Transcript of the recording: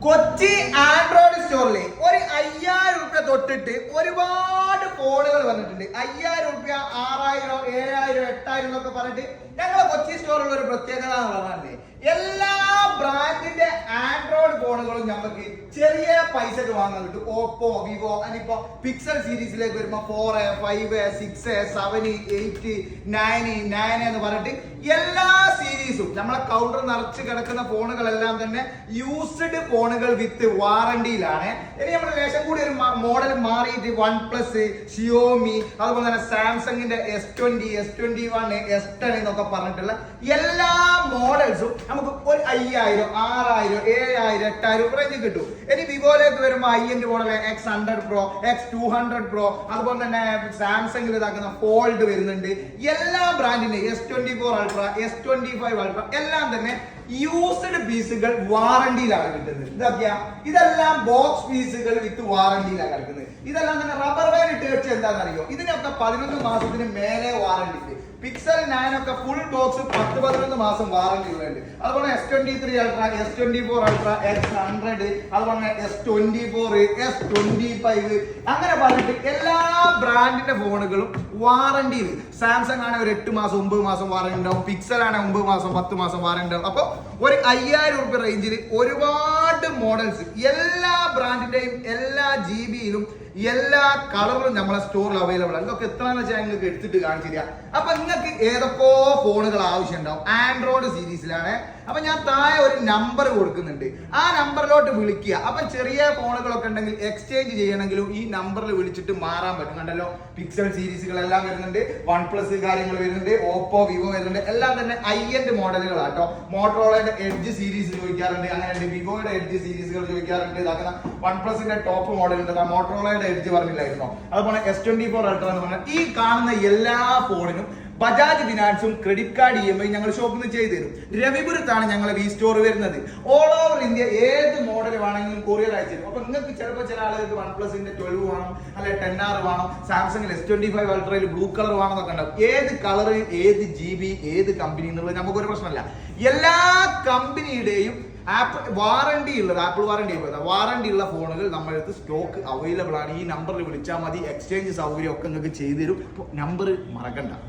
Kochi Android സ്റ്റോറിൽ ഒരു 5000 രൂപ തൊട്ടിട്ട് ഒരുപാട് ഫോണുകൾ വന്നിട്ടുണ്ട്. 5000 രൂപ, 6000, 7000, 8000 എന്നൊക്കെ പറഞ്ഞിട്ട് ഞങ്ങളെ കൊച്ചി സ്റ്റോറിലുള്ള ഒരു പ്രത്യേകത എന്ന് പറഞ്ഞാൽ എല്ലാ ബ്രാൻഡിന്റെ ആൻഡ്രോയിഡ് ഫോണുകളും നമുക്ക് ചെറിയ പൈസക്ക് വാങ്ങാൻ കിട്ടും. ഓപ്പോ, വിവോ, അതിപ്പോ പിക്സൽ സീരീസിലേക്ക് വരുമ്പോ 4, 5, 6, 7, 8, 9 എന്ന് പറഞ്ഞിട്ട് എല്ലാ സീരീസും നമ്മളെ കൗണ്ടർ നിറച്ച് കിടക്കുന്ന ഫോണുകളെല്ലാം തന്നെ യൂസ്ഡ് ഫോണുകൾ വിത്ത് വാറണ്ടിയിലാണ്. ഇനി നമ്മൾ ലേശം കൂടി ഒരു മോഡൽ മാറിയിട്ട് OnePlus, ഷിയോമി, അതുപോലെ തന്നെ സാംസങ്ങിന്റെ S20, S21, S10 എന്നൊക്കെ പറഞ്ഞിട്ടുള്ള എല്ലാ മോഡൽസും നമുക്ക് ഒരു 5000, 6000, 7000, 8000 റേഞ്ച് കിട്ടും. ഇനി വിവോയിലേക്ക് വരുമ്പോൾ high-end model X100 Pro, X200 Pro, അതുപോലെ തന്നെ സാംസങ്ങിൽ ഇതാക്കുന്ന ഫോൾഡ് വരുന്നുണ്ട്. എല്ലാ ബ്രാൻഡിന്റെ S24 Ultra, S25 Ultra എല്ലാം തന്നെ യൂസ്ഡ് പീസുകൾ വാറണ്ടിയിലാണ് കിട്ടുന്നത്. ഇതെല്ലാം ബോക്സ് പീസുകൾ വിത്ത് വാറണ്ടിയിലാണ് കിടക്കുന്നത്. ഇതെല്ലാം തന്നെ റബ്ബർ ബാൻഡ് ഇട്ട് വെച്ച് എന്താണെന്നറിയോ, ഇതിനൊക്കെ 11 മാസത്തിന് മേലെ വാറണ്ടി ഉണ്ട്. പിക്സൽ 9 ഒക്കെ ഫുൾ ബോക്സ് 10-11 മാസം വാറണ്ടി ഉണ്ട്. അതുപോലെ S23 Ultra, S24 Ultra, X100, അതുപോലെ S24, S25 അങ്ങനെ പറഞ്ഞിട്ട് എല്ലാ ബ്രാൻഡിന്റെ ഫോണുകളും വാറണ്ടിയിൽ. സാംസങ് ആണെങ്കിൽ ഒരു 8 മാസം 9 മാസം വാറണ്ടി ഉണ്ടാവും. പിക്സൽ ആണെങ്കിൽ 9 മാസം 10 മാസം വാറണ്ടി ഉണ്ടാവും. അപ്പൊ ഒരു 5000 രൂപ റേഞ്ചിൽ ഒരുപാട് മോഡൽസ് എല്ലാ ബ്രാൻഡിന്റെയും എല്ലാ GB-യിലും എല്ലാ കളറും നമ്മളെ സ്റ്റോറിൽ അവൈലബിൾ ആണ്. ഇതൊക്കെ എത്രയെന്ന് വെച്ചാൽ നിങ്ങൾക്ക് എടുത്തിട്ട് കാണിച്ചില്ല. അപ്പൊ നിങ്ങൾക്ക് ഏതൊക്കെ ഫോണുകൾ ആവശ്യം ഉണ്ടാവും ആൻഡ്രോയിഡ് സീരീസിലാണ്. അപ്പൊ ഞാൻ താഴെ ഒരു നമ്പർ കൊടുക്കുന്നുണ്ട്, ആ നമ്പറിലോട്ട് വിളിക്കുക. അപ്പൊ ചെറിയ ഫോണുകളൊക്കെ ഉണ്ടെങ്കിൽ എക്സ്ചേഞ്ച് ചെയ്യണമെങ്കിലും ഈ നമ്പറിൽ വിളിച്ചിട്ട് മാറാൻ പറ്റും. കണ്ടല്ലോ, പിക്സൽ സീരീസുകളെല്ലാം വരുന്നുണ്ട്, OnePlus കാര്യങ്ങൾ വരുന്നുണ്ട്, ഓപ്പോ, വിവോ വരുന്നുണ്ട്. എല്ലാം തന്നെ ഹൈ-എൻഡ് മോഡലുകളാട്ടോ. മോട്ടോറോളയുടെ എഡ്ജ് സീരീസ് ചോദിക്കാറുണ്ട്, അങ്ങനെയുണ്ട്. വിവോയുടെ എഡ്ജ് സീരീസുകൾ ചോദിക്കാറുണ്ട്. ഇതാക്കുന്ന OnePlusന്റെ ടോപ്പ് മോഡൽ ഉണ്ട്, മോട്ടോറോളയുടെ എഡ്ജ് പറഞ്ഞില്ലായിരുന്നോ. അതുപോലെ S24 Ultra എന്ന് പറഞ്ഞാൽ ഈ കാണുന്ന എല്ലാ ഫോണിനും ബജാജ് ഫിനാൻസും ക്രെഡിറ്റ് കാർഡ് EMI ഞങ്ങൾ ഷോപ്പിൽ നിന്ന് ചെയ്തു തരും. രവിപുരത്താണ് ഞങ്ങളെ ഈ സ്റ്റോർ വരുന്നത്. ഓൾ ഓവർ ഇന്ത്യ ഏത് മോഡൽ വേണമെങ്കിലും കൊറിയർ അയച്ചു തരും. അപ്പൊ നിങ്ങൾക്ക് ചിലപ്പോൾ ചില ആളുകൾക്ക് OnePlusന്റെ 12 വേണം, അല്ലെ 10R വേണം, സാംസങ്ങിൽ S25 Ultra'യിൽ ബ്ലൂ കളർ വേണം എന്നൊക്കെ ഉണ്ടാവും. ഏത് കളർ, ഏത് GB, ഏത് കമ്പനി എന്നുള്ളത് നമുക്കൊരു പ്രശ്നമല്ല. എല്ലാ കമ്പനിയുടെയും വാറണ്ടി ഉള്ളത്, ആപ്പിൾ വാറണ്ടി ഉള്ള ഫോണുകൾ നമ്മുടെ അടുത്ത് സ്റ്റോക്ക് അവൈലബിൾ ആണ്. ഈ നമ്പറിൽ വിളിച്ചാൽ മതി. എക്സ്ചേഞ്ച് സൗകര്യം ഒക്കെ നിങ്ങൾക്ക് ചെയ്തു തരും. നമ്പർ മറക്കണ്ട.